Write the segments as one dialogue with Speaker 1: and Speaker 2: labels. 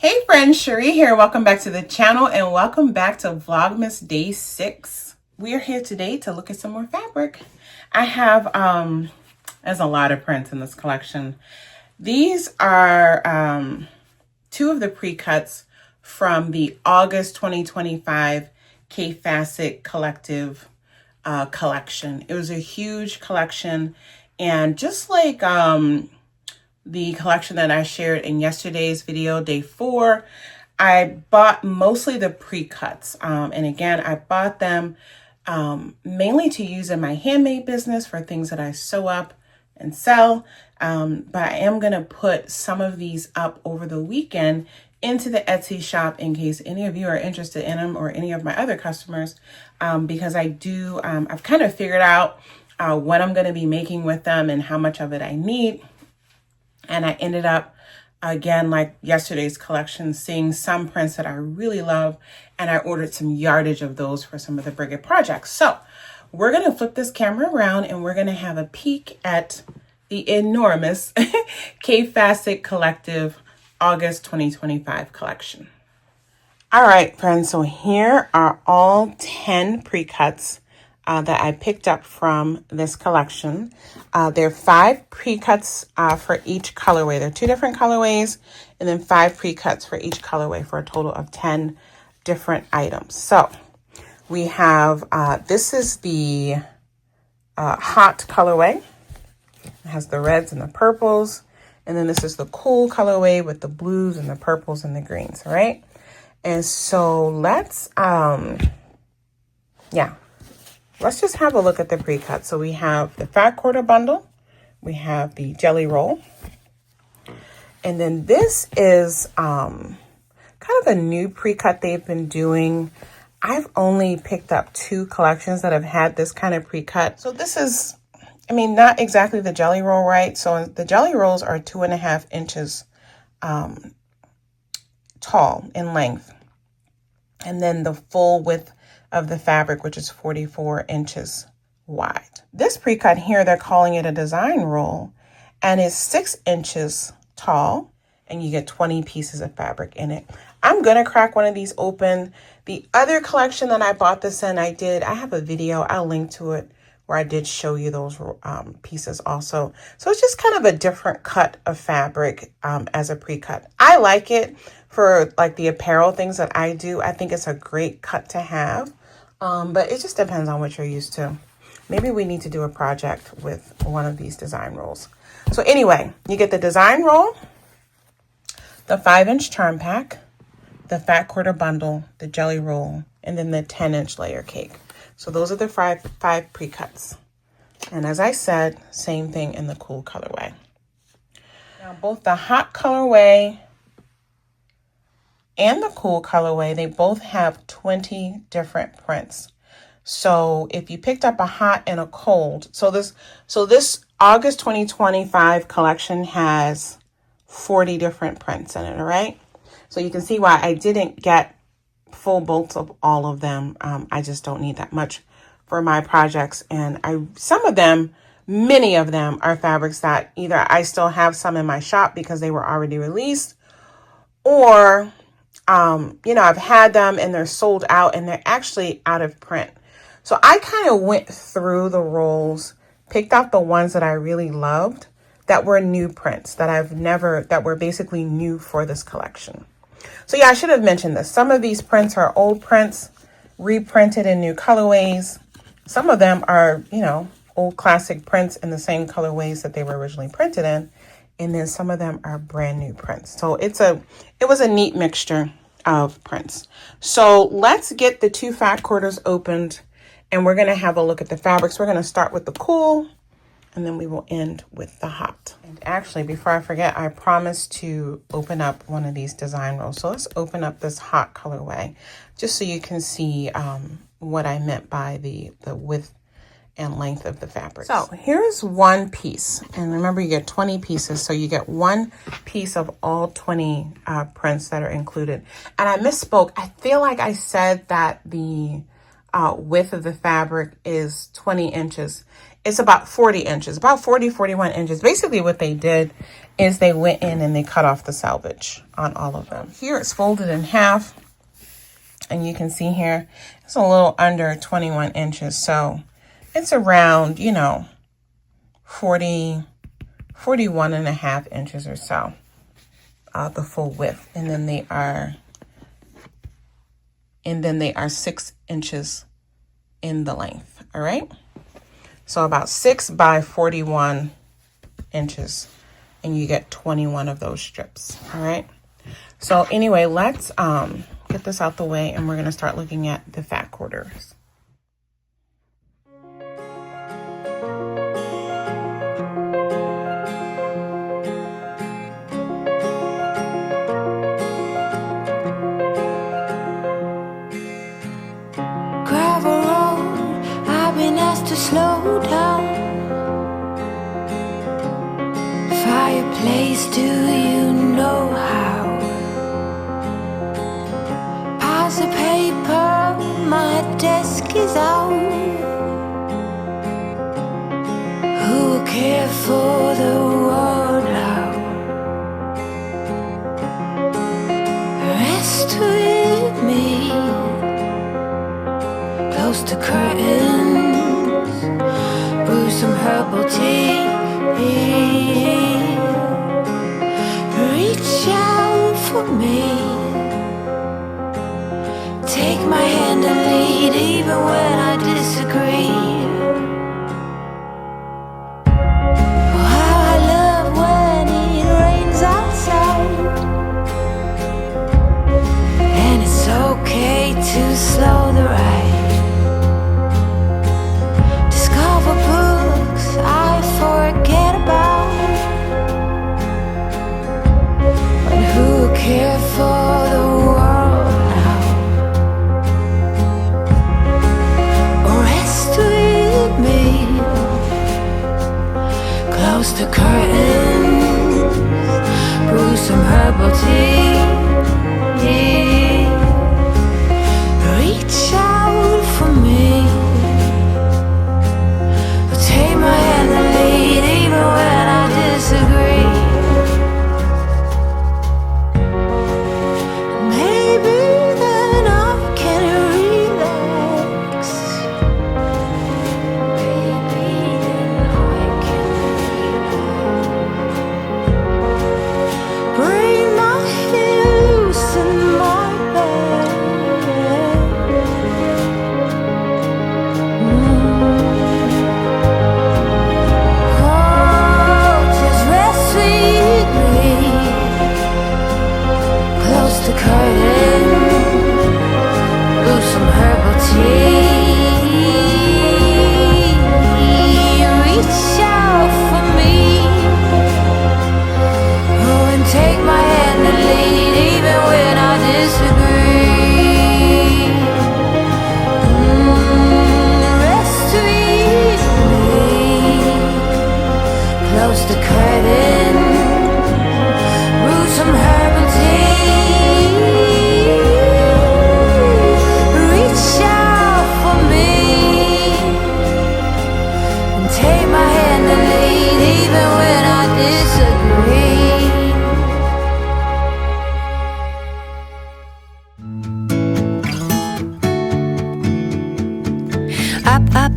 Speaker 1: Hey friends, Cherie here. Welcome back to the channel and welcome back to Vlogmas Day 6. We are here today to look at some more fabric. I have, there's a lot of prints in this collection. These are two of the pre-cuts from the August 2025 Fassett collective collection. It was a huge collection, and just like the collection that I shared in yesterday's video, day 4, I bought mostly the pre-cuts. And again, I bought them mainly to use in my handmade business for things that I sew up and sell. But I am going to put some of these up over the weekend into the Etsy shop in case any of you are interested in them or any of my other customers, because I do, I've kind of figured out what I'm going to be making with them and how much of it I need. And I ended up, again, like yesterday's collection, seeing some prints that I really love. And I ordered some yardage of those for some of the Brigade projects. So we're going to flip this camera around and we're going to have a peek at the enormous Fassett Collective August 2025 collection. All right, friends. So here are all 10 pre-cuts that I picked up from this collection. There are 5 pre-cuts for each colorway. There are 2 different colorways and then 5 pre-cuts for each colorway for a total of 10 different items. So we have, this is the hot colorway. It has the reds and the purples. And then this is the cool colorway with the blues and the purples and the greens, all right? And so let's just have a look at the pre-cut. So we have the fat quarter bundle, we have the jelly roll, and then this is kind of a new pre-cut they've been doing. I've only picked up 2 collections that have had this kind of pre-cut. So this is, I mean, not exactly the jelly roll, right? So the jelly rolls are 2.5 inches tall in length, and then the full width of the fabric, which is 44 inches wide. This pre-cut here, they're calling it a design roll, and it's 6 inches tall, and you get 20 pieces of fabric in it. I'm gonna crack one of these open. The other collection that I bought this in, I have a video, I'll link to it, where I did show you those pieces also. So it's just kind of a different cut of fabric as a pre-cut. I like it for like the apparel things that I do. I think it's a great cut to have, but it just depends on what you're used to. Maybe we need to do a project with one of these design rolls. So anyway, you get the design roll, the 5-inch charm pack, the fat quarter bundle, the jelly roll, and then the 10-inch layer cake. So those are the 5 pre-cuts. And as I said, same thing in the cool colorway. Now both the hot colorway and the cool colorway, they both have 20 different prints. So if you picked up a hot and a cold, so this August 2025 collection has 40 different prints in it, all right? So you can see why I didn't get full bolts of all of them. I just don't need that much for my projects. And many of them are fabrics that either I still have some in my shop because they were already released, or I've had them and they're sold out and they're actually out of print. So I kind of went through the rolls, picked out the ones that I really loved that were new prints that were basically new for this collection. So yeah, I should have mentioned this. Some of these prints are old prints, reprinted in new colorways. Some of them are, old classic prints in the same colorways that they were originally printed in. And then some of them are brand new prints. So it was a neat mixture of prints. So let's get the 2 fat quarters opened and we're going to have a look at the fabrics. We're going to start with the cool and then we will end with the hot. And actually, before I forget, I promised to open up one of these design rolls. So let's open up this hot colorway just so you can see what I meant by the width and length of the fabric. So here's one piece, and remember you get 20 pieces, so you get one piece of all 20 prints that are included. And I misspoke. I feel like I said that the width of the fabric is 20 inches. it's about 40 inches, about 40, 41 inches. Basically what they did is they went in and they cut off the selvage on all of them. Here it's folded in half, and you can see here it's a little under 21 inches. So it's around, you know, 40, 41 and a half inches or so, the full width. And then they are 6 inches in the length. All right. So about 6 by 41 inches, and you get 21 of those strips. All right. So anyway, let's get this out the way, and we're going to start looking at the fat quarters.
Speaker 2: Gravel road, I've been asked to slow down. Fireplace, do you know how? Piles of paper, my desk is out. Who will care for the world now? Rest with me, close to curtains, brew some herbal tea. Reach out for me, take my hand and lead even when I disagree. Oh, how I love when it rains outside, and it's okay to slow the ride. Discover books I forget about. Who care for the world now? Rest with me, close the curtains, brew some herbal tea. Reach out for me, take my hand and lead even when I disagree.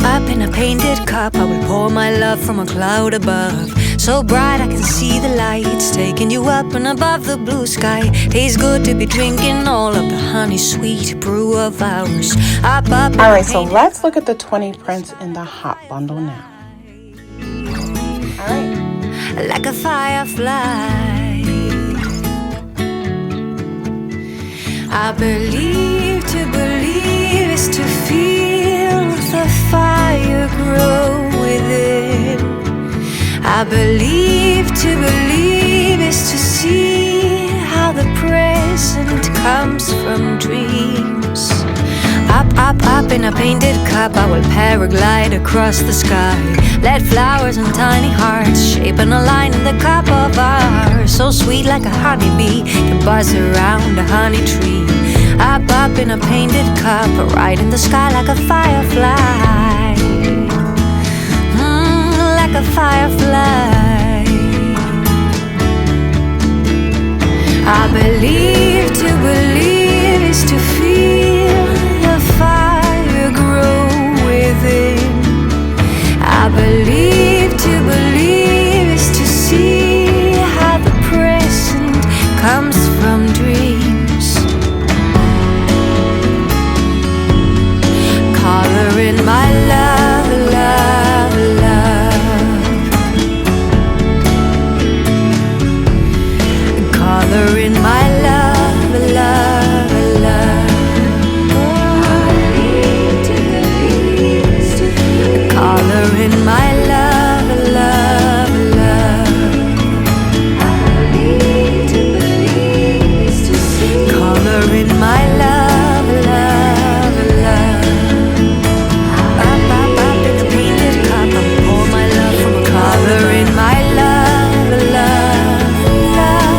Speaker 2: Up in a painted cup, I will pour my love from a cloud above. So bright I can see the lights, taking you up and above the blue sky. Tastes good to be drinking all of the honey sweet brew of ours. Up.
Speaker 1: Alright, so let's look at the 20 prints in the hot bundle now. Alright.
Speaker 2: Like a firefly, I believe to believe is to feel the fire grow within. I believe to believe is to see how the present comes from dreams. Up in a painted cup, I will paraglide across the sky. Let flowers and tiny hearts shaping a line in the cup of ours. So sweet like a honeybee can buzz around a honey tree. Up in a painted cup, right in the sky like a firefly. like a firefly. I believe to believe is to feel the fire grow within. I believe to believe is to see how the present comes from dreams. Color in my love, love, love. Color in my love, love, love. Color in my love, love, love. Color in my love, love, love. Up, up, up in the painted cup, I pour my love from a color in my love, love, love.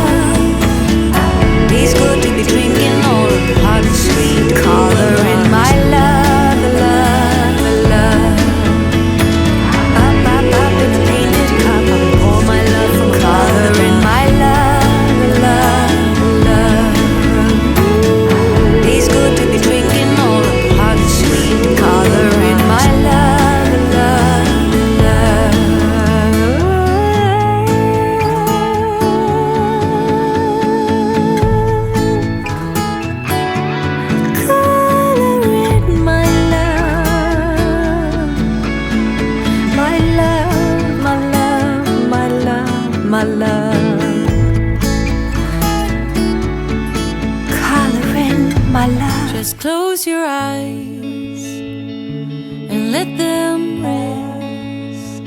Speaker 2: It's good to be drinking all of the hot and sweet. Color in my love, love, love. Up, up, up in the painted cup, I pour my love from color in my love, love, love. It's good to be drinking all of the hot and sweet. Color in my love, love, love. Color in my love, my love, my love, my love, my love. Color in my love. Just close your eyes and let them rest.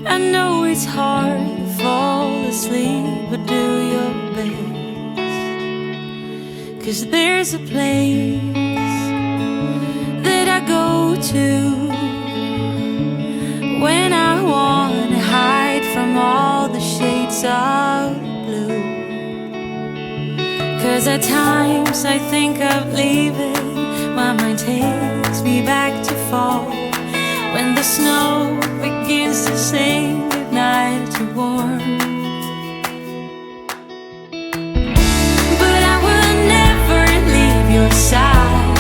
Speaker 2: I know it's hard to fall asleep, but do your best. 'Cause there's a place that I go to when I wanna hide from all the shades of blue. 'Cause at times I think of leaving, my mind takes me back to fall, when the snow begins to sing goodnight to warm. But I will never leave your side.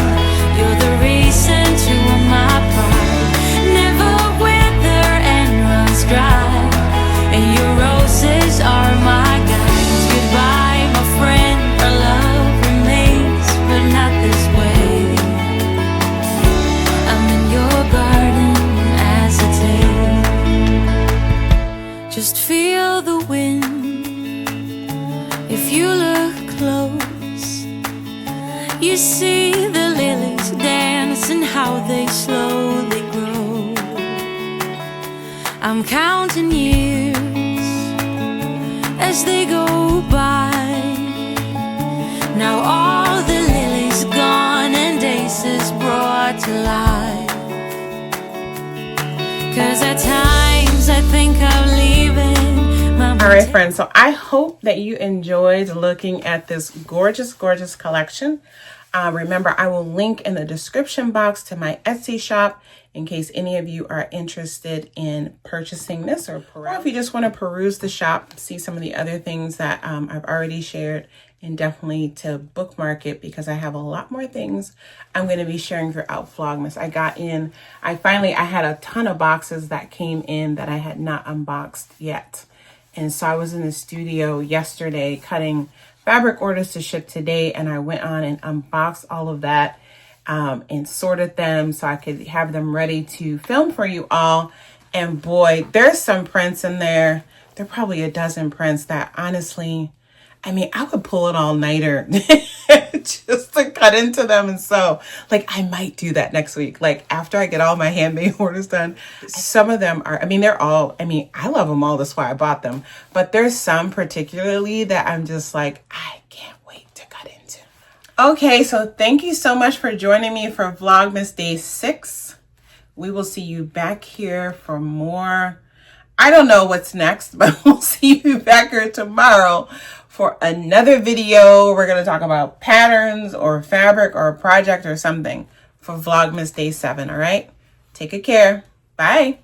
Speaker 2: You're the reason to all my pride. Never wither and runs dry, and your roses are my guides. Goodbye, my friend, our love remains, but not this way. I'm in your garden as a day. Just feel the wind. If you look close, you see the lilies dance and how they slowly grow. I'm counting years as they go by. Now all the lilies gone and days is brought to life. 'Cause at times I think of leaving.
Speaker 1: All right, friends, so I hope that you enjoyed looking at this gorgeous, gorgeous collection. Remember, I will link in the description box to my Etsy shop in case any of you are interested in purchasing this, or if you just want to peruse the shop, see some of the other things that I've already shared, and definitely to bookmark it, because I have a lot more things I'm going to be sharing throughout Vlogmas. I had a ton of boxes that came in that I had not unboxed yet. And so I was in the studio yesterday cutting fabric orders to ship today, and I went on and unboxed all of that and sorted them so I could have them ready to film for you all. And boy, there's some prints in there. There are probably a dozen prints that honestly, I mean, I would pull an all-nighter just to cut into them. And so, like, I might do that next week. Like, after I get all my handmade orders done, some of them are, I mean, they're all, I mean, I love them all. That's why I bought them. But there's some particularly that I'm just like, I can't wait to cut into. Okay, so thank you so much for joining me for Vlogmas Day 6. We will see you back here for more. I don't know what's next, but we'll see you back here tomorrow for another video. We're going to talk about patterns or fabric or a project or something for Vlogmas Day 7, all right? Take good care. Bye.